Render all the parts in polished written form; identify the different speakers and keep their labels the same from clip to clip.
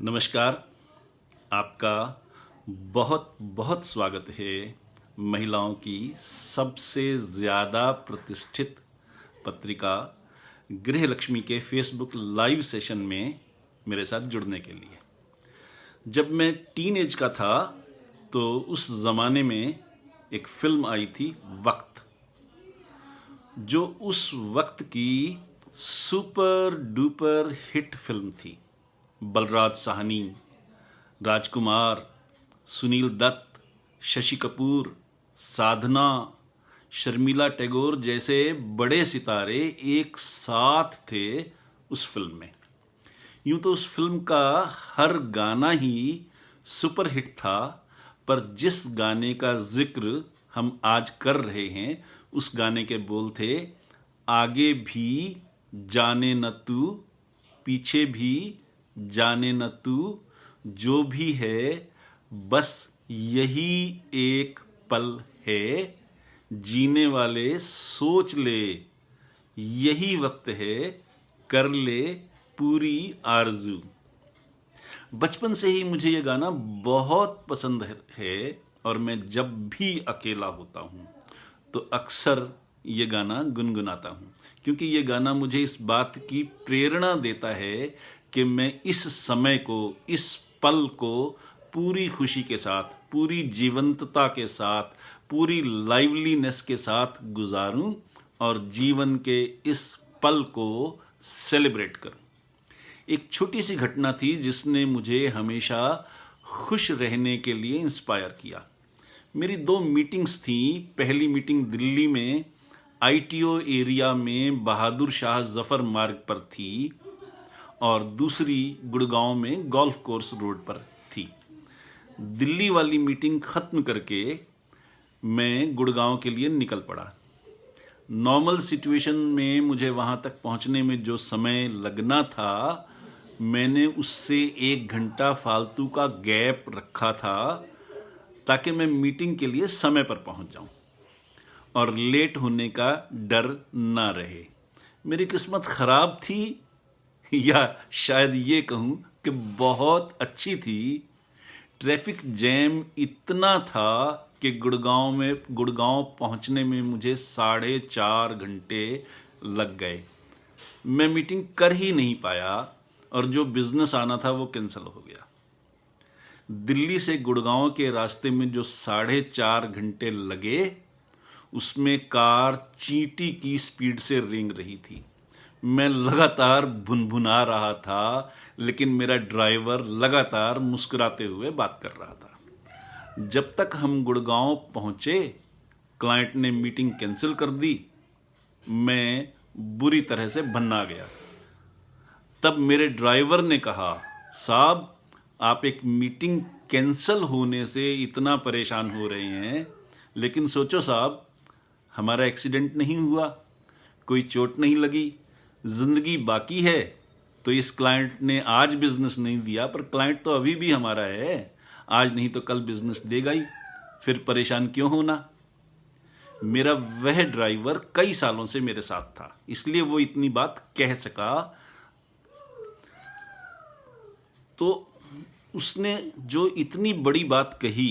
Speaker 1: नमस्कार। आपका बहुत बहुत स्वागत है महिलाओं की सबसे ज़्यादा प्रतिष्ठित पत्रिका गृहलक्ष्मी के फेसबुक लाइव सेशन में मेरे साथ जुड़ने के लिए। जब मैं टीन एज का था तो उस ज़माने में एक फिल्म आई थी वक्त, जो उस वक्त की सुपर डुपर हिट फिल्म थी। बलराज साहनी, राजकुमार, सुनील दत्त, शशि कपूर, साधना, शर्मिला टैगोर जैसे बड़े सितारे एक साथ थे उस फिल्म में। यूं तो उस फिल्म का हर गाना ही सुपरहिट था, पर जिस गाने का जिक्र हम आज कर रहे हैं उस गाने के बोल थे, आगे भी जाने न तू, पीछे भी जाने न तू, जो भी है बस यही एक पल है, जीने वाले सोच ले यही वक्त है, कर ले पूरी आरज़ू। बचपन से ही मुझे ये गाना बहुत पसंद है और मैं जब भी अकेला होता हूँ तो अक्सर ये गाना गुनगुनाता हूँ, क्योंकि ये गाना मुझे इस बात की प्रेरणा देता है कि मैं इस समय को, इस पल को पूरी खुशी के साथ, पूरी जीवंतता के साथ, पूरी लाइवलीनेस के साथ गुजारूं और जीवन के इस पल को सेलिब्रेट करूं। एक छोटी सी घटना थी जिसने मुझे हमेशा खुश रहने के लिए इंस्पायर किया। मेरी 2 मीटिंग्स थी। पहली मीटिंग दिल्ली में ITO एरिया में बहादुर शाह जफर मार्ग पर थी और दूसरी गुड़गांव में गोल्फ कोर्स रोड पर थी। दिल्ली वाली मीटिंग ख़त्म करके मैं गुड़गांव के लिए निकल पड़ा। नॉर्मल सिचुएशन में मुझे वहाँ तक पहुँचने में जो समय लगना था, मैंने उससे 1 घंटा फालतू का गैप रखा था ताकि मैं मीटिंग के लिए समय पर पहुँच जाऊँ और लेट होने का डर ना रहे। मेरी किस्मत ख़राब थी या शायद ये कहूँ कि बहुत अच्छी थी। ट्रैफिक जैम इतना था कि गुड़गांव पहुंचने में मुझे 4.5 घंटे लग गए। मैं मीटिंग कर ही नहीं पाया और जो बिजनेस आना था वो कैंसिल हो गया। दिल्ली से गुड़गांव के रास्ते में जो 4.5 घंटे लगे, उसमें कार चींटी की स्पीड से रेंग रही थी। मैं लगातार भुनभुना रहा था, लेकिन मेरा ड्राइवर लगातार मुस्कुराते हुए बात कर रहा था। जब तक हम गुड़गांव पहुंचे, क्लाइंट ने मीटिंग कैंसिल कर दी। मैं बुरी तरह से भन्ना गया। तब मेरे ड्राइवर ने कहा, साहब आप एक मीटिंग कैंसिल होने से इतना परेशान हो रहे हैं, लेकिन सोचो साहब, हमारा एक्सीडेंट नहीं हुआ, कोई चोट नहीं लगी, जिंदगी बाकी है। तो इस क्लाइंट ने आज बिजनेस नहीं दिया, पर क्लाइंट तो अभी भी हमारा है, आज नहीं तो कल बिजनेस देगा ही, फिर परेशान क्यों होना। मेरा वह ड्राइवर कई सालों से मेरे साथ था, इसलिए वो इतनी बात कह सका। तो उसने जो इतनी बड़ी बात कही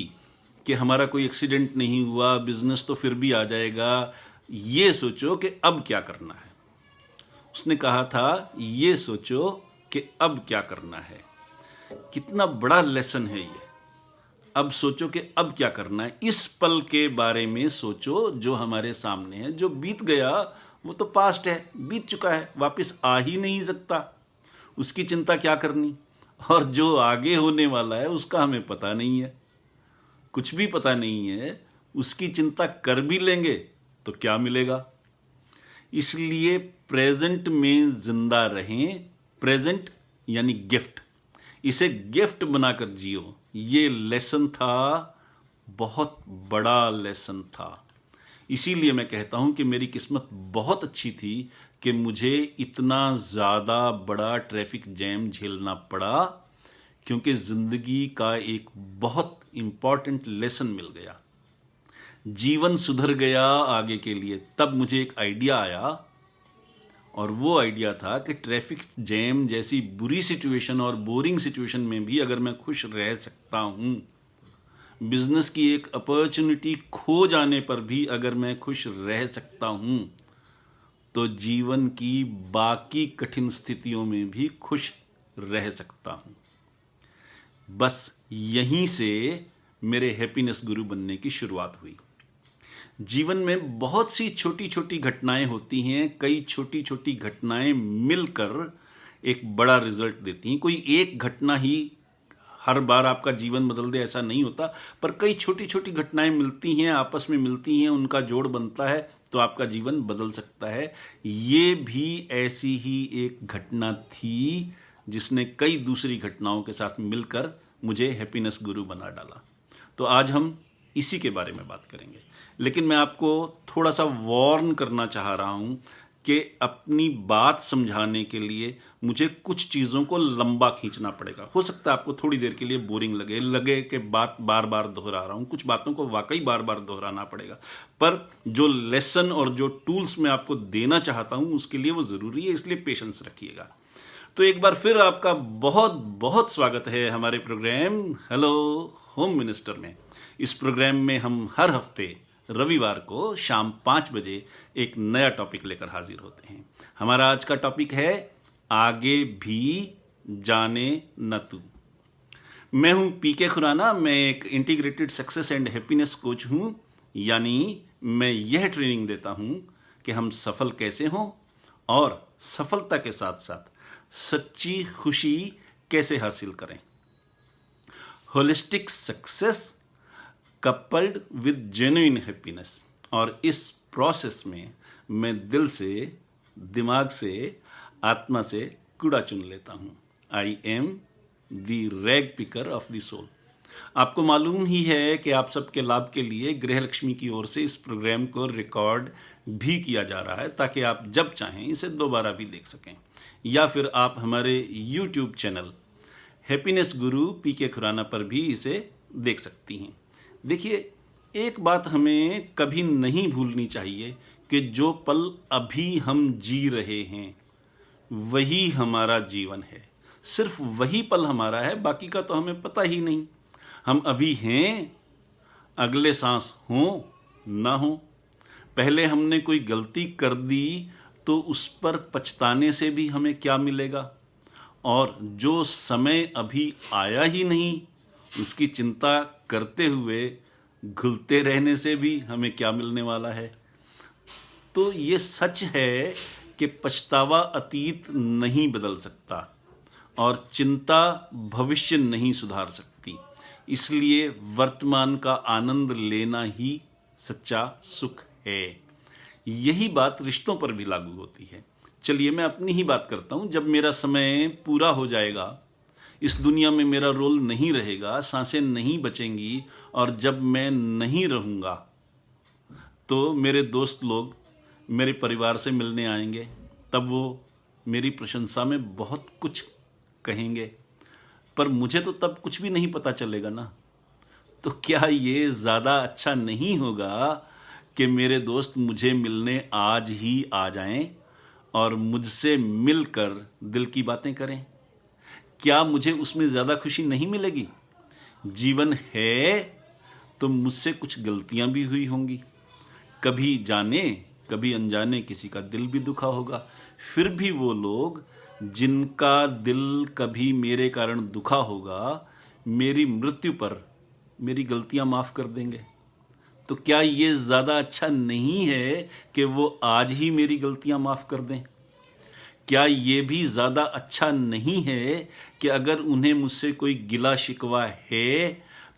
Speaker 1: कि हमारा कोई एक्सीडेंट नहीं हुआ, बिजनेस तो फिर भी आ जाएगा, ये सोचो कि अब क्या करना है। उसने कहा था, ये सोचो कि अब क्या करना है। कितना बड़ा लेसन है ये। अब सोचो कि अब क्या करना है। इस पल के बारे में सोचो जो हमारे सामने है। जो बीत गया वो तो पास्ट है, बीत चुका है, वापस आ ही नहीं सकता। उसकी चिंता क्या करनी। और जो आगे होने वाला है उसका हमें पता नहीं है, कुछ भी पता नहीं है। उसकी चिंता कर भी लेंगे तो क्या मिलेगा। इसलिए प्रेजेंट में जिंदा रहें। प्रेजेंट यानी गिफ्ट, इसे गिफ्ट बनाकर जियो। ये लेसन था, बहुत बड़ा लेसन था। इसीलिए मैं कहता हूं कि मेरी किस्मत बहुत अच्छी थी कि मुझे इतना ज़्यादा बड़ा ट्रैफिक जैम झेलना पड़ा, क्योंकि ज़िंदगी का एक बहुत इम्पॉर्टेंट लेसन मिल गया। जीवन सुधर गया आगे के लिए। तब मुझे एक आइडिया आया और वो आइडिया था कि ट्रैफिक जैम जैसी बुरी सिचुएशन और बोरिंग सिचुएशन में भी अगर मैं खुश रह सकता हूँ, बिजनेस की एक अपॉर्चुनिटी खो जाने पर भी अगर मैं खुश रह सकता हूँ, तो जीवन की बाकी कठिन स्थितियों में भी खुश रह सकता हूँ। बस यहीं से मेरे हैप्पीनेस गुरु बनने की शुरुआत हुई। जीवन में बहुत सी छोटी छोटी घटनाएं होती हैं, कई छोटी छोटी घटनाएं मिलकर एक बड़ा रिजल्ट देती हैं। कोई एक घटना ही हर बार आपका जीवन बदल दे ऐसा नहीं होता, पर कई छोटी छोटी घटनाएं मिलती हैं, आपस में मिलती हैं, उनका जोड़ बनता है तो आपका जीवन बदल सकता है। ये भी ऐसी ही एक घटना थी जिसने कई दूसरी घटनाओं के साथ मिलकर मुझे हैप्पीनेस गुरु बना डाला। तो आज हम इसी के बारे में बात करेंगे, लेकिन मैं आपको थोड़ा सा वार्न करना चाह रहा हूं कि अपनी बात समझाने के लिए मुझे कुछ चीज़ों को लंबा खींचना पड़ेगा। हो सकता है आपको थोड़ी देर के लिए बोरिंग लगे कि बात बार बार दोहरा रहा हूँ, कुछ बातों को वाकई बार बार दोहराना पड़ेगा, पर जो लेसन और जो टूल्स मैं आपको देना चाहता हूँ उसके लिए वो ज़रूरी है, इसलिए पेशेंस रखिएगा। तो एक बार फिर आपका बहुत बहुत स्वागत है हमारे प्रोग्राम हेलो होम मिनिस्टर में। इस प्रोग्राम में हम हर हफ्ते रविवार को शाम 5 बजे एक नया टॉपिक लेकर हाजिर होते हैं। हमारा आज का टॉपिक है आगे भी जाने न तू। मैं हूं पीके खुराना, मैं एक integrated success and happiness coach हूं, यानी मैं यह ट्रेनिंग देता हूं कि हम सफल कैसे हों और सफलता के साथ साथ सच्ची खुशी कैसे हासिल करें। Holistic success coupled with genuine happiness. और इस प्रोसेस में मैं दिल से, दिमाग से, आत्मा से कूड़ा चुन लेता हूँ। I am the rag picker of the soul. आपको मालूम ही है कि आप सबके लाभ के लिए गृहलक्ष्मी की ओर से इस प्रोग्राम को रिकॉर्ड भी किया जा रहा है, ताकि आप जब चाहें इसे दोबारा भी देख सकें, या फिर आप हमारे YouTube चैनल हैप्पीनेस गुरु पीके खुराना पर भी इसे देख सकती हैं। देखिए, एक बात हमें कभी नहीं भूलनी चाहिए कि जो पल अभी हम जी रहे हैं वही हमारा जीवन है। सिर्फ वही पल हमारा है, बाकी का तो हमें पता ही नहीं। हम अभी हैं, अगले सांस हो ना हो। पहले हमने कोई गलती कर दी तो उस पर पछताने से भी हमें क्या मिलेगा, और जो समय अभी आया ही नहीं उसकी चिंता करते हुए घुलते रहने से भी हमें क्या मिलने वाला है। तो ये सच है कि पछतावा अतीत नहीं बदल सकता और चिंता भविष्य नहीं सुधार सकती। इसलिए वर्तमान का आनंद लेना ही सच्चा सुख है। यही बात रिश्तों पर भी लागू होती है। चलिए मैं अपनी ही बात करता हूँ। जब मेरा समय पूरा हो जाएगा, इस दुनिया में मेरा रोल नहीं रहेगा, सांसें नहीं बचेंगी, और जब मैं नहीं रहूँगा तो मेरे दोस्त लोग मेरे परिवार से मिलने आएंगे। तब वो मेरी प्रशंसा में बहुत कुछ कहेंगे, पर मुझे तो तब कुछ भी नहीं पता चलेगा ना। तो क्या ये ज़्यादा अच्छा नहीं होगा कि मेरे दोस्त मुझे मिलने आज ही आ जाएं और मुझसे मिलकर दिल की बातें करें? क्या मुझे उसमें ज़्यादा खुशी नहीं मिलेगी? जीवन है तो मुझसे कुछ गलतियां भी हुई होंगी, कभी जाने कभी अनजाने किसी का दिल भी दुखा होगा। फिर भी वो लोग जिनका दिल कभी मेरे कारण दुखा होगा, मेरी मृत्यु पर मेरी गलतियां माफ़ कर देंगे। तो क्या ये ज़्यादा अच्छा नहीं है कि वो आज ही मेरी गलतियां माफ़ कर दें? क्या ये भी ज़्यादा अच्छा नहीं है कि अगर उन्हें मुझसे कोई गिला शिकवा है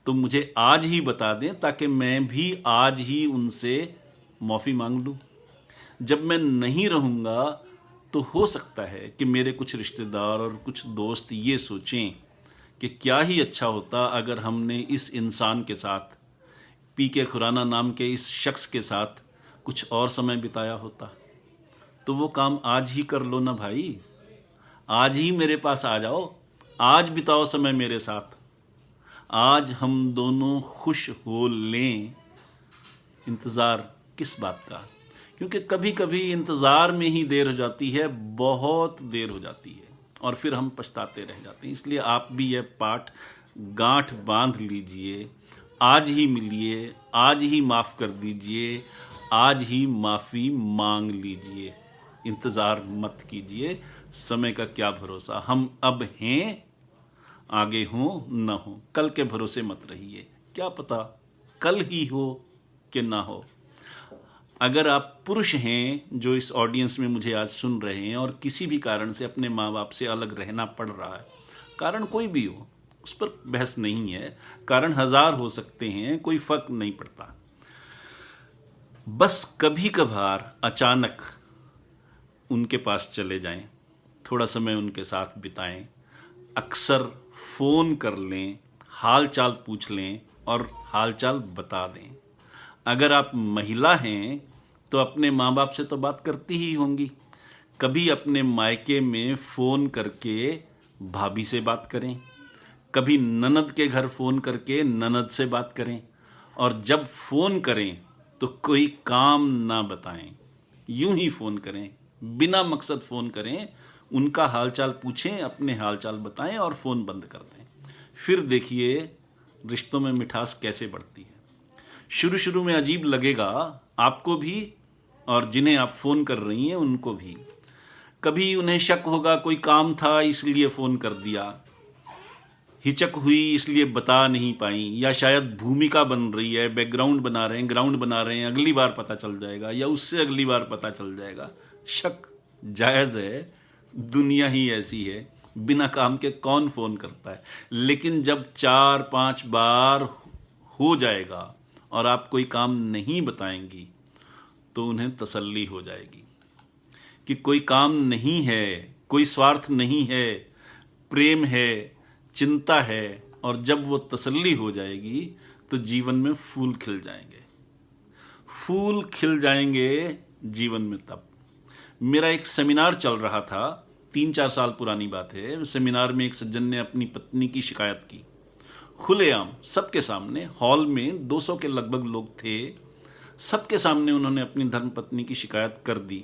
Speaker 1: तो मुझे आज ही बता दें, ताकि मैं भी आज ही उनसे माफ़ी मांग लूँ? जब मैं नहीं रहूँगा तो हो सकता है कि मेरे कुछ रिश्तेदार और कुछ दोस्त ये सोचें कि क्या ही अच्छा होता अगर हमने इस इंसान के साथ, पीके खुराना नाम के इस शख्स के साथ कुछ और समय बिताया होता। तो वो काम आज ही कर लो ना भाई, आज ही मेरे पास आ जाओ, आज बिताओ समय मेरे साथ, आज हम दोनों खुश हो लें। इंतज़ार किस बात का? क्योंकि कभी कभी इंतज़ार में ही देर हो जाती है, बहुत देर हो जाती है, और फिर हम पछताते रह जाते हैं। इसलिए आप भी यह पाठ गांठ बांध लीजिए, आज ही मिलिए, आज ही माफ़ कर दीजिए, आज ही माफ़ी मांग लीजिए। इंतज़ार मत कीजिए, समय का क्या भरोसा, हम अब हैं, आगे हो न हो, कल के भरोसे मत रहिए, क्या पता कल ही हो कि ना हो। अगर आप पुरुष हैं जो इस ऑडियंस में मुझे आज सुन रहे हैं और किसी भी कारण से अपने माँ बाप से अलग रहना पड़ रहा है, कारण कोई भी हो, उस पर बहस नहीं है, कारण हजार हो सकते हैं, कोई फर्क नहीं पड़ता। बस कभी कभार अचानक उनके पास चले जाएं, थोड़ा समय उनके साथ बिताएं, अक्सर फ़ोन कर लें, हाल चाल पूछ लें और हाल चाल बता दें। अगर आप महिला हैं तो अपने माँ बाप से तो बात करती ही होंगी, कभी अपने मायके में फ़ोन करके भाभी से बात करें, कभी ननद के घर फ़ोन करके ननद से बात करें, और जब फ़ोन करें तो कोई काम ना बताएं, यूं ही फ़ोन करें, बिना मकसद फ़ोन करें, उनका हालचाल पूछें, अपने हालचाल बताएं और फ़ोन बंद कर दें। फिर देखिए रिश्तों में मिठास कैसे बढ़ती है। शुरू शुरू में अजीब लगेगा आपको भी, और जिन्हें आप फ़ोन कर रही हैं उनको भी। कभी उन्हें शक होगा कोई काम था इसलिए फ़ोन कर दिया, हिचक हुई इसलिए बता नहीं पाई, या शायद भूमिका बन रही है, बैकग्राउंड बना रहे हैं, ग्राउंड बना रहे हैं, अगली बार पता चल जाएगा या उससे अगली बार पता चल जाएगा। शक जायज़ है, दुनिया ही ऐसी है, बिना काम के कौन फ़ोन करता है। लेकिन जब 4-5 बार हो जाएगा और आप कोई काम नहीं बताएंगी तो उन्हें तसल्ली हो जाएगी कि कोई काम नहीं है, कोई स्वार्थ नहीं है, प्रेम है, चिंता है। और जब वो तसल्ली हो जाएगी तो जीवन में फूल खिल जाएंगे, फूल खिल जाएंगे जीवन में। तब मेरा एक सेमिनार चल रहा था, 3-4 साल पुरानी बात है। सेमिनार में एक सज्जन ने अपनी पत्नी की शिकायत की, खुलेआम सबके सामने, हॉल में 200 के लगभग लोग थे, सबके सामने उन्होंने अपनी धर्मपत्नी की शिकायत कर दी।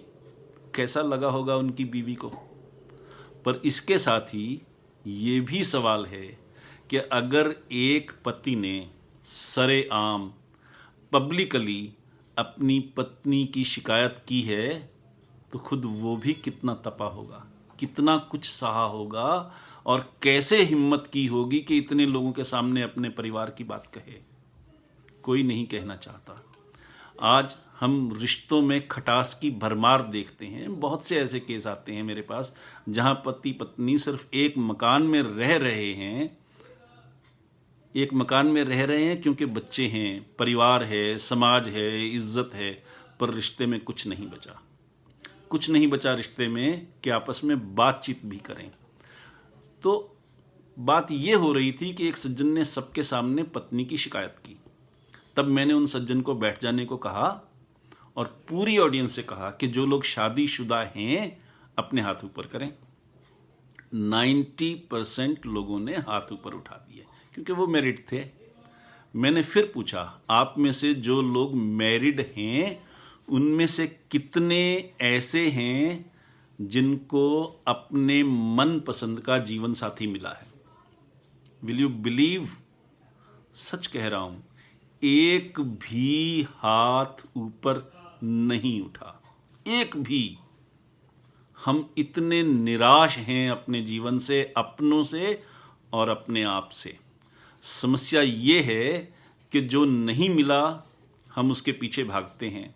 Speaker 1: कैसा लगा होगा उनकी बीवी को। पर इसके साथ ही ये भी सवाल है कि अगर एक पति ने सरेआम पब्लिकली अपनी पत्नी की शिकायत की है तो खुद वो भी कितना तपा होगा, कितना कुछ सहा होगा, और कैसे हिम्मत की होगी कि इतने लोगों के सामने अपने परिवार की बात कहे। कोई नहीं कहना चाहता। आज हम रिश्तों में खटास की भरमार देखते हैं। बहुत से ऐसे केस आते हैं मेरे पास जहां पति पत्नी सिर्फ एक मकान में रह रहे हैं, एक मकान में रह रहे हैं क्योंकि बच्चे हैं, परिवार है, समाज है, इज्जत है, पर रिश्ते में कुछ नहीं बचा, कुछ नहीं बचा रिश्ते में कि आपस में बातचीत भी करें। तो बात यह हो रही थी कि एक सज्जन ने सबके सामने पत्नी की शिकायत की। तब मैंने उन सज्जन को बैठ जाने को कहा और पूरी ऑडियंस से कहा कि जो लोग शादीशुदा हैं अपने हाथ ऊपर करें। 90% लोगों ने हाथ ऊपर उठा दिए क्योंकि वो मैरिड थे। मैंने फिर पूछा, आप में से जो लोग मैरिड हैं उनमें से कितने ऐसे हैं जिनको अपने मन पसंद का जीवन साथी मिला है? विल यू बिलीव, सच कह रहा हूं, एक भी हाथ ऊपर नहीं उठा, एक भी। हम इतने निराश हैं अपने जीवन से, अपनों से और अपने आप से। समस्या ये है कि जो नहीं मिला हम उसके पीछे भागते हैं,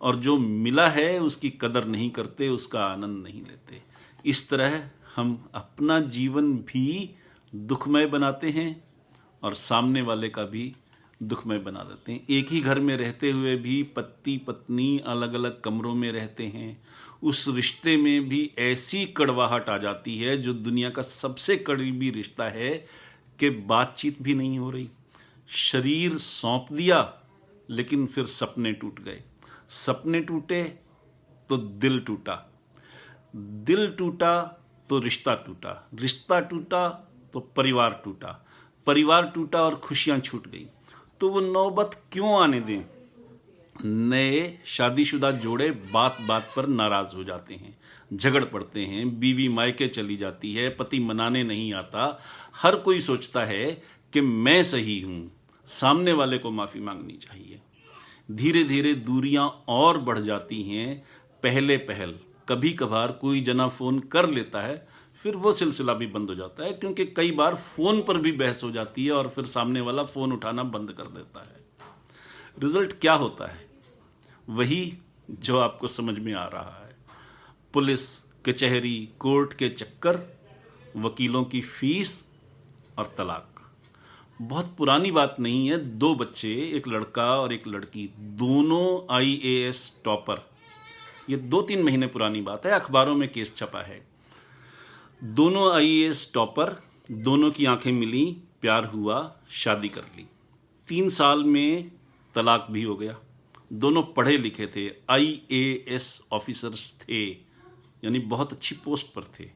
Speaker 1: और जो मिला है उसकी कदर नहीं करते, उसका आनंद नहीं लेते। इस तरह हम अपना जीवन भी दुखमय बनाते हैं और सामने वाले का भी दुखमय बना देते हैं। एक ही घर में रहते हुए भी पति पत्नी अलग अलग कमरों में रहते हैं, उस रिश्ते में भी ऐसी कड़वाहट आ जाती है जो दुनिया का सबसे करीबी रिश्ता है कि बातचीत भी नहीं हो रही। शरीर सौंप दिया लेकिन फिर सपने टूट गए, सपने टूटे तो दिल टूटा, दिल टूटा तो रिश्ता टूटा, रिश्ता टूटा तो परिवार टूटा, परिवार टूटा और खुशियां छूट गई। तो वो नौबत क्यों आने दें? नए शादीशुदा जोड़े बात बात पर नाराज हो जाते हैं, झगड़ पड़ते हैं, बीवी मायके चली जाती है, पति मनाने नहीं आता। हर कोई सोचता है कि मैं सही हूं, सामने वाले को माफी मांगनी चाहिए। धीरे धीरे दूरियां और बढ़ जाती हैं। पहले पहल कभी कभार कोई जना फोन कर लेता है, फिर वो सिलसिला भी बंद हो जाता है, क्योंकि कई बार फोन पर भी बहस हो जाती है और फिर सामने वाला फोन उठाना बंद कर देता है। रिजल्ट क्या होता है? वही जो आपको समझ में आ रहा है। पुलिस कचहरी कोर्ट के चक्कर, वकीलों की फीस और तलाक। बहुत पुरानी बात नहीं है, 2 बच्चे, एक लड़का और एक लड़की, दोनों आईएएस टॉपर। ये 2-3 महीने पुरानी बात है, अखबारों में केस छपा है। दोनों आईएएस टॉपर, दोनों की आंखें मिली, प्यार हुआ, शादी कर ली। 3 साल में तलाक भी हो गया। दोनों पढ़े लिखे थे, आईएएस ऑफिसर्स थे, यानी बहुत अच्छी पोस्ट पर थे,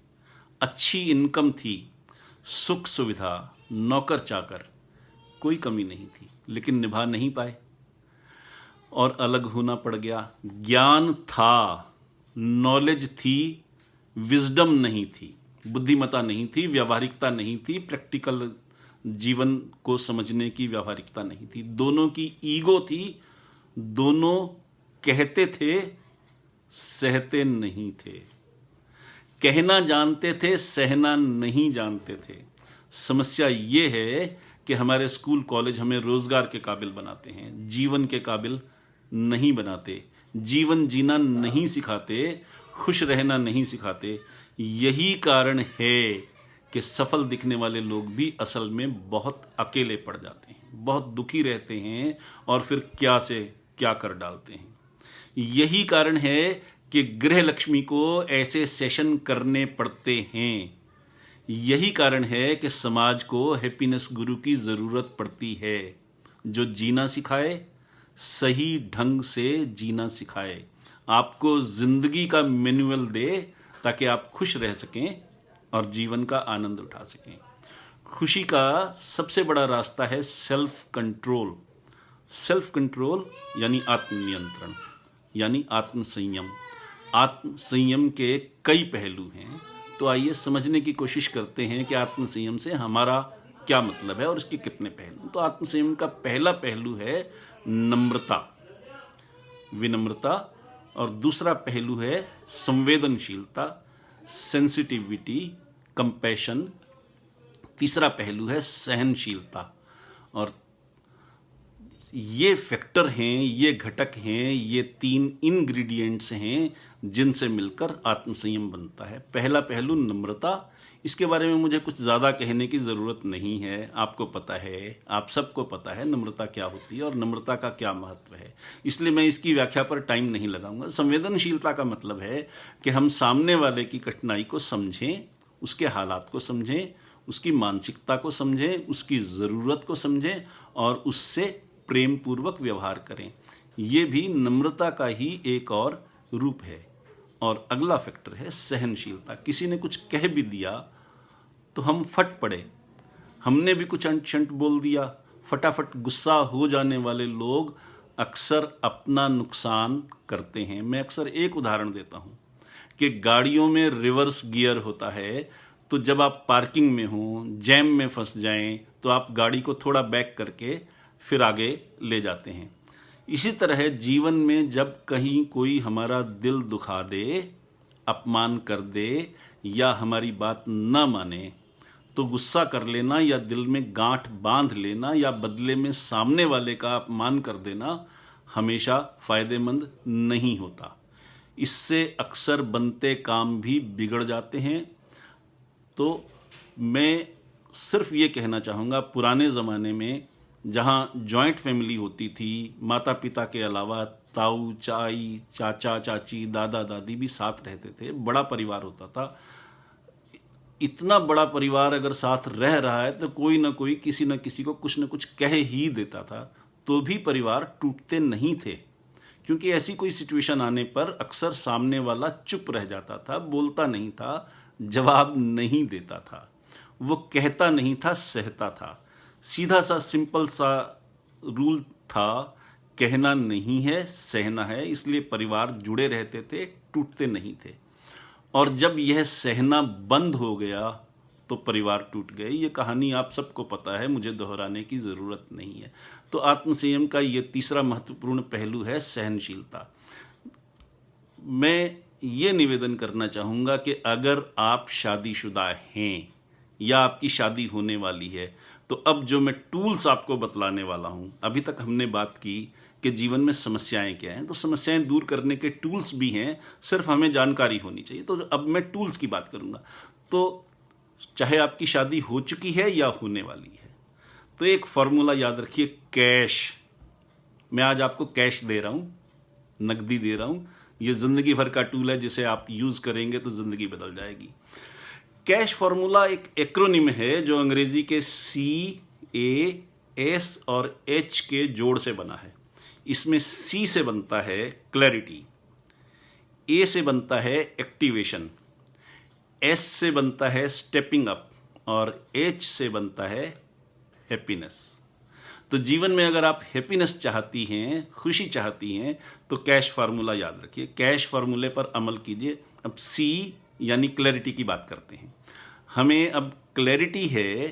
Speaker 1: अच्छी इनकम थी, सुख सुविधा, नौकर चाकर, कोई कमी नहीं थी, लेकिन निभा नहीं पाए और अलग होना पड़ गया। ज्ञान था, नॉलेज थी, विजडम नहीं थी, बुद्धिमत्ता नहीं थी, व्यावहारिकता नहीं थी, प्रैक्टिकल जीवन को समझने की व्यावहारिकता नहीं थी। दोनों की ईगो थी, दोनों कहते थे, सहते नहीं थे। कहना जानते थे, सहना नहीं जानते थे। समस्या ये है कि हमारे स्कूल कॉलेज हमें रोजगार के काबिल बनाते हैं, जीवन के काबिल नहीं बनाते, जीवन जीना नहीं सिखाते, खुश रहना नहीं सिखाते। यही कारण है कि सफल दिखने वाले लोग भी असल में बहुत अकेले पड़ जाते हैं, बहुत दुखी रहते हैं और फिर क्या से क्या कर डालते हैं। यही कारण है कि गृह लक्ष्मी को ऐसे सेशन करने पड़ते हैं। यही कारण है कि समाज को हैप्पीनेस गुरु की ज़रूरत पड़ती है, जो जीना सिखाए, सही ढंग से जीना सिखाए, आपको ज़िंदगी का मैनुअल दे ताकि आप खुश रह सकें और जीवन का आनंद उठा सकें। खुशी का सबसे बड़ा रास्ता है सेल्फ कंट्रोल। सेल्फ कंट्रोल यानी आत्मनियंत्रण, यानी आत्मसंयम। आत्मसंयम के कई पहलू हैं, तो आइए समझने की कोशिश करते हैं कि आत्मसंयम से हमारा क्या मतलब है और इसके कितने पहलू। तो आत्मसंयम का पहला पहलू है नम्रता, विनम्रता, और दूसरा पहलू है संवेदनशीलता, सेंसिटिविटी, कंपैशन। तीसरा पहलू है सहनशीलता। और ये फैक्टर हैं, ये घटक हैं, ये 3 इंग्रेडिएंट्स हैं जिनसे मिलकर आत्मसंयम बनता है। पहला पहलू नम्रता, इसके बारे में मुझे कुछ ज़्यादा कहने की ज़रूरत नहीं है, आपको पता है, आप सबको पता है नम्रता क्या होती है और नम्रता का क्या महत्व है, इसलिए मैं इसकी व्याख्या पर टाइम नहीं लगाऊंगा। संवेदनशीलता का मतलब है कि हम सामने वाले की कठिनाई को समझें, उसके हालात को समझें, उसकी मानसिकता को समझें, उसकी ज़रूरत को समझें और उससे प्रेम पूर्वक व्यवहार करें। ये भी नम्रता का ही एक और रूप है। और अगला फैक्टर है सहनशीलता। किसी ने कुछ कह भी दिया तो हम फट पड़े, हमने भी कुछ अंट-शंट बोल दिया, फटाफट गुस्सा हो जाने वाले लोग अक्सर अपना नुकसान करते हैं। मैं अक्सर एक उदाहरण देता हूँ कि गाड़ियों में रिवर्स गियर होता है, तो जब आप पार्किंग में हो, जैम में फंस जाएं, तो आप गाड़ी को थोड़ा बैक करके फिर आगे ले जाते हैं। इसी तरह जीवन में जब कहीं कोई हमारा दिल दुखा दे, अपमान कर दे या हमारी बात न माने, तो गुस्सा कर लेना या दिल में गांठ बांध लेना या बदले में सामने वाले का अपमान कर देना हमेशा फायदेमंद नहीं होता। इससे अक्सर बनते काम भी बिगड़ जाते हैं। तो मैं सिर्फ ये कहना चाहूँगा, पुराने ज़माने में जहाँ जॉइंट फैमिली होती थी, माता पिता के अलावा ताऊ चाई, चाचा चाची, दादा दादी भी साथ रहते थे, बड़ा परिवार होता था। इतना बड़ा परिवार अगर साथ रह रहा है तो कोई ना कोई किसी न किसी को कुछ न कुछ कह ही देता था, तो भी परिवार टूटते नहीं थे, क्योंकि ऐसी कोई सिचुएशन आने पर अक्सर सामने वाला चुप रह जाता था, बोलता नहीं था, जवाब नहीं देता था, वो कहता नहीं था, सहता था। सीधा सा सिंपल सा रूल था कहना नहीं है, सहना है। इसलिए परिवार जुड़े रहते थे, टूटते नहीं थे। और जब यह सहना बंद हो गया तो परिवार टूट गए। ये कहानी आप सबको पता है, मुझे दोहराने की ज़रूरत नहीं है। तो आत्मसंयम का ये तीसरा महत्वपूर्ण पहलू है सहनशीलता। मैं ये निवेदन करना चाहूँगा कि अगर आप शादीशुदा हैं या आपकी शादी होने वाली है, तो अब जो मैं टूल्स आपको बतलाने वाला हूँ, अभी तक हमने बात की कि जीवन में समस्याएं क्या हैं, तो समस्याएं दूर करने के टूल्स भी हैं, सिर्फ हमें जानकारी होनी चाहिए। तो अब मैं टूल्स की बात करूँगा। तो चाहे आपकी शादी हो चुकी है या होने वाली है, तो एक फॉर्मूला याद रखिए, कैश। मैं आज आपको कैश दे रहा हूँ, नकदी दे रहा हूँ। ये ज़िंदगी भर का टूल है, जिसे आप यूज़ करेंगे तो ज़िंदगी बदल जाएगी। कैश फॉर्मूला एक एक्रोनिम है जो अंग्रेजी के CAS और H के जोड़ से बना है। इसमें C से बनता है क्लैरिटी, A से बनता है एक्टिवेशन, S से बनता है स्टेपिंग अप और H से बनता है हैप्पीनेस। तो जीवन में अगर आप हैप्पीनेस चाहती हैं, खुशी चाहती हैं, तो कैश फार्मूला याद रखिए। कैश फार्मूले पर अमल कीजिए। अब C यानी क्लैरिटी की बात करते हैं। हमें अब क्लैरिटी है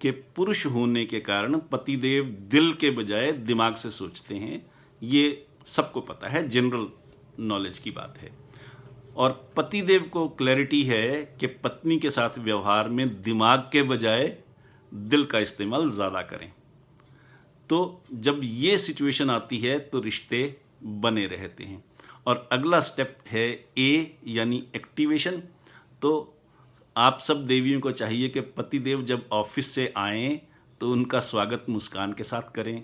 Speaker 1: कि पुरुष होने के कारण पतिदेव दिल के बजाय दिमाग से सोचते हैं। ये सबको पता है, जनरल नॉलेज की बात है। और पतिदेव को क्लैरिटी है कि पत्नी के साथ व्यवहार में दिमाग के बजाय दिल का इस्तेमाल ज़्यादा करें। तो जब ये सिचुएशन आती है तो रिश्ते बने रहते हैं। और अगला स्टेप है A यानी एक्टिवेशन। तो आप सब देवियों को चाहिए कि पतिदेव जब ऑफिस से आएँ तो उनका स्वागत मुस्कान के साथ करें,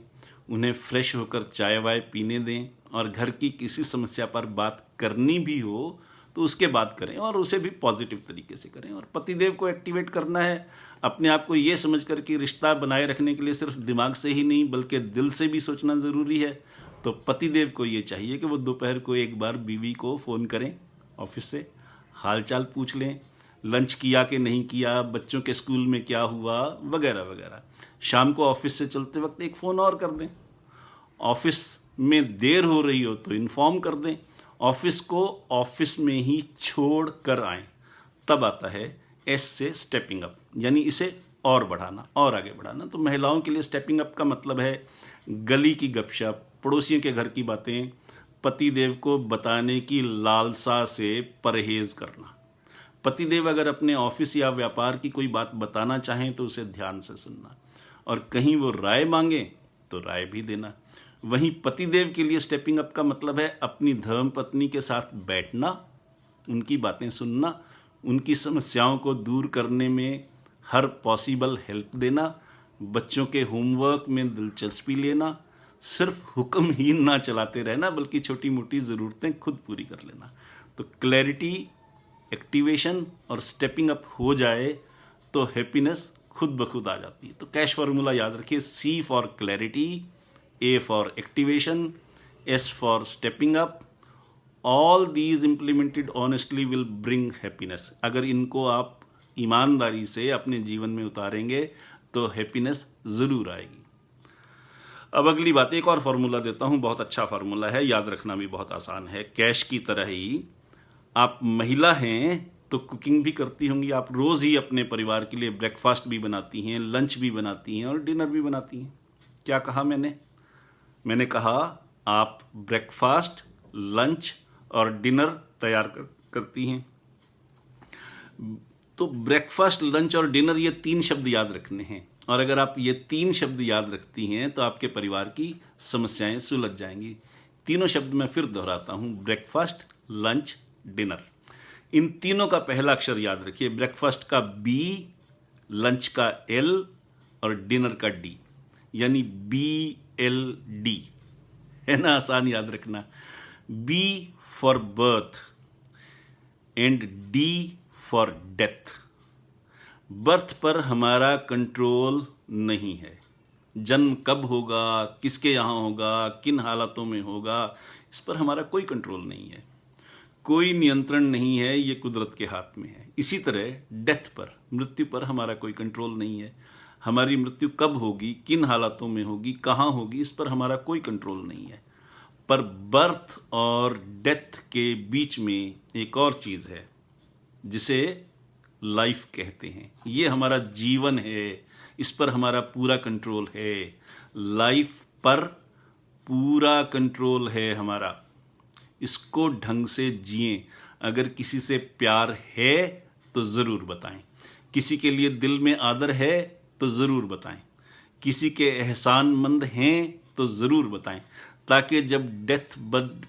Speaker 1: उन्हें फ्रेश होकर चाय वाय पीने दें, और घर की किसी समस्या पर बात करनी भी हो तो उसके बाद करें, और उसे भी पॉजिटिव तरीके से करें। और पतिदेव को एक्टिवेट करना है अपने आप को ये समझकर कि रिश्ता बनाए रखने के लिए सिर्फ दिमाग से ही नहीं बल्कि दिल से भी सोचना ज़रूरी है। तो पतिदेव को ये चाहिए कि वो दोपहर को एक बार बीवी को फ़ोन करें, ऑफिस से हालचाल पूछ लें, लंच किया कि नहीं किया, बच्चों के स्कूल में क्या हुआ, वगैरह वगैरह। शाम को ऑफिस से चलते वक्त एक फ़ोन और कर दें। ऑफिस में देर हो रही हो तो इन्फॉर्म कर दें। ऑफिस को ऑफिस में ही छोड़ कर आएँ। तब आता है S से स्टेपिंग अप, यानी इसे और बढ़ाना और आगे बढ़ाना। तो महिलाओं के लिए स्टेपिंग अप का मतलब है गली की गपशप, पड़ोसियों के घर की बातें, पतिदेव को बताने की लालसा से परहेज करना। पतिदेव अगर अपने ऑफिस या व्यापार की कोई बात बताना चाहें तो उसे ध्यान से सुनना, और कहीं वो राय मांगे तो राय भी देना। वहीं पतिदेव के लिए स्टेपिंग अप का मतलब है अपनी धर्म पत्नी के साथ बैठना, उनकी बातें सुनना, उनकी समस्याओं को दूर करने में हर पॉसिबल हेल्प देना, बच्चों के होमवर्क में दिलचस्पी लेना, सिर्फ हुक्म ही ना चलाते रहना बल्कि छोटी मोटी ज़रूरतें खुद पूरी कर लेना। तो क्लैरिटी, एक्टिवेशन और स्टेपिंग अप हो जाए तो हैप्पीनेस खुद ब खुद आ जाती है। तो कैश फार्मूला याद रखिए, C for clarity, A for activation, S for stepping up. All these implemented honestly will bring happiness. अगर इनको आप ईमानदारी से अपने जीवन में उतारेंगे तो हैप्पीनेस ज़रूर आएगी। अब अगली बात, एक और फार्मूला देता हूँ, बहुत अच्छा फार्मूला है, याद रखना भी बहुत आसान है। कैश की तरह ही आप महिला हैं तो कुकिंग भी करती होंगी। आप रोज़ ही अपने परिवार के लिए ब्रेकफास्ट भी बनाती हैं, लंच भी बनाती हैं और डिनर भी बनाती हैं। क्या कहा मैंने कहा आप ब्रेकफास्ट, लंच और डिनर तैयार करती हैं। तो ब्रेकफास्ट, लंच और डिनर, ये 3 शब्द याद रखने हैं। और अगर आप ये 3 शब्द याद रखती हैं तो आपके परिवार की समस्याएं सुलझ जाएंगी। तीनों शब्द मैं फिर दोहराता हूँ, ब्रेकफास्ट, लंच, डिनर। इन तीनों का पहला अक्षर याद रखिए। ब्रेकफास्ट का B, लंच का L और डिनर का D, यानी BLD, है ना, आसान याद रखना। B for birth and D for death. Birth पर हमारा कंट्रोल नहीं है। जन्म कब होगा, किसके यहाँ होगा, किन हालातों में होगा, इस पर हमारा कोई कंट्रोल नहीं है, कोई नियंत्रण नहीं है, ये कुदरत के हाथ में है। इसी तरह डेथ पर, मृत्यु पर हमारा कोई कंट्रोल नहीं है। हमारी मृत्यु कब होगी, किन हालातों में होगी, कहाँ होगी, इस पर हमारा कोई कंट्रोल नहीं है। पर बर्थ और डेथ के बीच में एक और चीज़ है जिसे लाइफ कहते हैं। ये हमारा जीवन है, इस पर हमारा पूरा कंट्रोल है। लाइफ पर पूरा कंट्रोल है हमारा। इसको ढंग से जिएं। अगर किसी से प्यार है तो ज़रूर बताएं, किसी के लिए दिल में आदर है तो ज़रूर बताएं, किसी के एहसानमंद हैं तो ज़रूर बताएं, ताकि जब डेथ बेड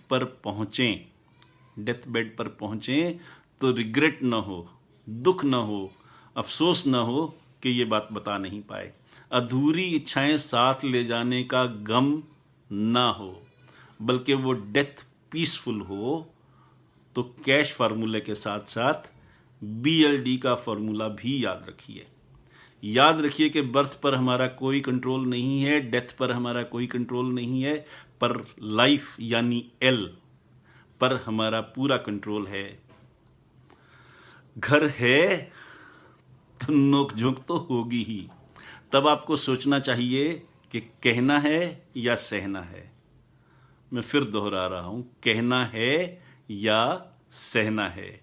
Speaker 1: पर पहुँचें तो रिग्रेट ना हो, दुख ना हो, अफसोस ना हो कि ये बात बता नहीं पाए, अधूरी इच्छाएं साथ ले जाने का गम ना हो, बल्कि वो डेथ पीसफुल हो। तो कैश फार्मूले के साथ साथ BLD का फार्मूला भी याद रखिए। याद रखिए कि बर्थ पर हमारा कोई कंट्रोल नहीं है, डेथ पर हमारा कोई कंट्रोल नहीं है, पर लाइफ यानी L पर हमारा पूरा कंट्रोल है। घर है तो नोक-झोंक तो होगी ही। तब आपको सोचना चाहिए कि कहना है या सहना है। मैं फिर दोहरा रहा हूं, कहना है या सहना है।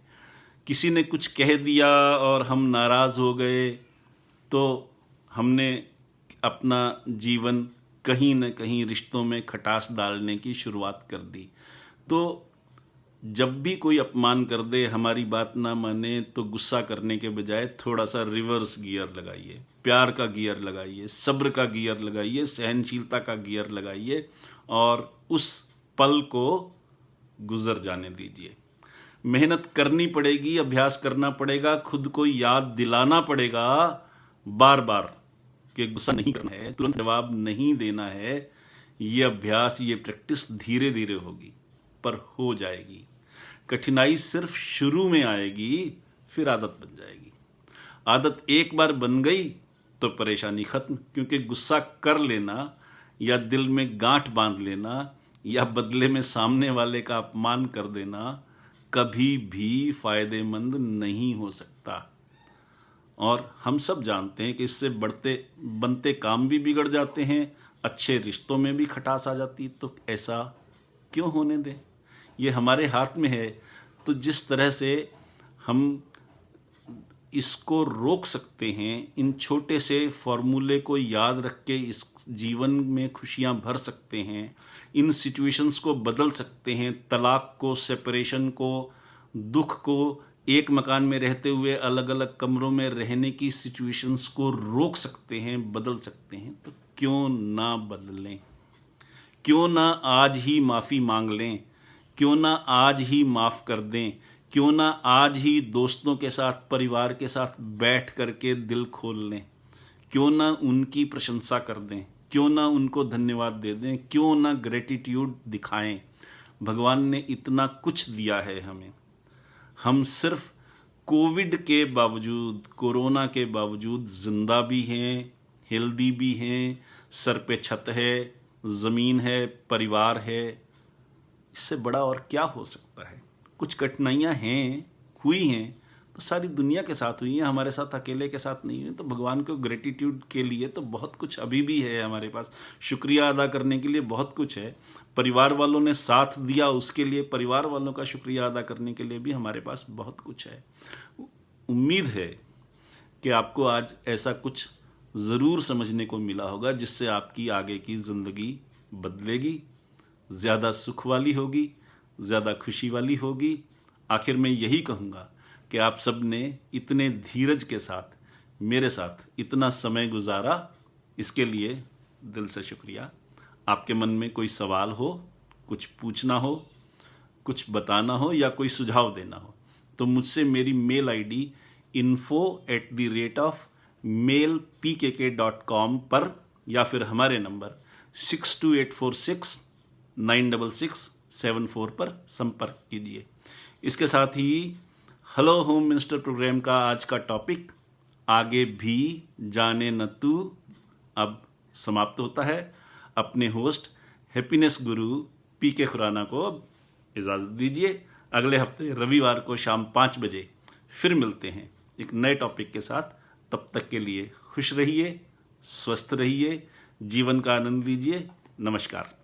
Speaker 1: किसी ने कुछ कह दिया और हम नाराज हो गए तो हमने अपना जीवन कहीं न कहीं रिश्तों में खटास डालने की शुरुआत कर दी। तो जब भी कोई अपमान कर दे, हमारी बात ना माने, तो गुस्सा करने के बजाय थोड़ा सा रिवर्स गियर लगाइए, प्यार का गियर लगाइए, सब्र का गियर लगाइए, सहनशीलता का गियर लगाइए और उस पल को गुजर जाने दीजिए। मेहनत करनी पड़ेगी, अभ्यास करना पड़ेगा, खुद को याद दिलाना पड़ेगा बार बार कि गुस्सा नहीं करना है, तुरंत जवाब नहीं देना है। ये अभ्यास, ये प्रैक्टिस धीरे धीरे होगी पर हो जाएगी। कठिनाई सिर्फ शुरू में आएगी, फिर आदत बन जाएगी। आदत एक बार बन गई तो परेशानी खत्म, क्योंकि गुस्सा कर लेना या दिल में गांठ बांध लेना या बदले में सामने वाले का अपमान कर देना कभी भी फायदेमंद नहीं हो सकता। और हम सब जानते हैं कि इससे बनते काम भी बिगड़ जाते हैं, अच्छे रिश्तों में भी खटास आ जाती। तो ऐसा क्यों होने दें? ये हमारे हाथ में है। तो जिस तरह से हम इसको रोक सकते हैं, इन छोटे से फॉर्मूले को याद रख के इस जीवन में खुशियां भर सकते हैं, इन सिचुएशंस को बदल सकते हैं, तलाक को, सेपरेशन को, दुख को, एक मकान में रहते हुए अलग अलग कमरों में रहने की सिचुएशंस को रोक सकते हैं, बदल सकते हैं। तो क्यों ना बदलें? क्यों ना आज ही माफ़ी मांग लें? क्यों ना आज ही माफ़ कर दें? क्यों ना आज ही दोस्तों के साथ, परिवार के साथ बैठ करके दिल खोल लें? क्यों ना उनकी प्रशंसा कर दें? क्यों ना उनको धन्यवाद दे दें? क्यों ना ग्रेटिट्यूड दिखाएं? भगवान ने इतना कुछ दिया है हमें। हम सिर्फ कोविड के बावजूद, कोरोना के बावजूद जिंदा भी हैं, हेल्दी भी हैं, सर पे छत है, ज़मीन है, परिवार है। इससे बड़ा और क्या हो सकता है? कुछ कठिनाइयाँ हैं, हुई हैं तो सारी दुनिया के साथ हुई हैं, हमारे साथ अकेले के साथ नहीं हुई। तो भगवान को ग्रेटिट्यूड के लिए तो बहुत कुछ अभी भी है हमारे पास, शुक्रिया अदा करने के लिए बहुत कुछ है। परिवार वालों ने साथ दिया, उसके लिए परिवार वालों का शुक्रिया अदा करने के लिए भी हमारे पास बहुत कुछ है। उम्मीद है कि आपको आज ऐसा कुछ ज़रूर समझने को मिला होगा जिससे आपकी आगे की ज़िंदगी बदलेगी, ज़्यादा सुख वाली होगी, ज़्यादा खुशी वाली होगी। आखिर में यही कहूँगा कि आप सब ने इतने धीरज के साथ मेरे साथ इतना समय गुजारा, इसके लिए दिल से शुक्रिया। आपके मन में कोई सवाल हो, कुछ पूछना हो, कुछ बताना हो या कोई सुझाव देना हो तो मुझसे मेरी मेल ID info@mailpkk.com पर या फिर हमारे नंबर 6284696674 पर संपर्क कीजिए। इसके साथ ही हेलो होम मिनिस्टर प्रोग्राम का आज का टॉपिक आगे भी जाने न तू अब समाप्त होता है। अपने होस्ट हैप्पीनेस गुरु PK खुराना को इजाज़त दीजिए। अगले हफ्ते रविवार को शाम 5 बजे फिर मिलते हैं एक नए टॉपिक के साथ। तब तक के लिए खुश रहिए, स्वस्थ रहिए, जीवन का आनंद लीजिए। नमस्कार।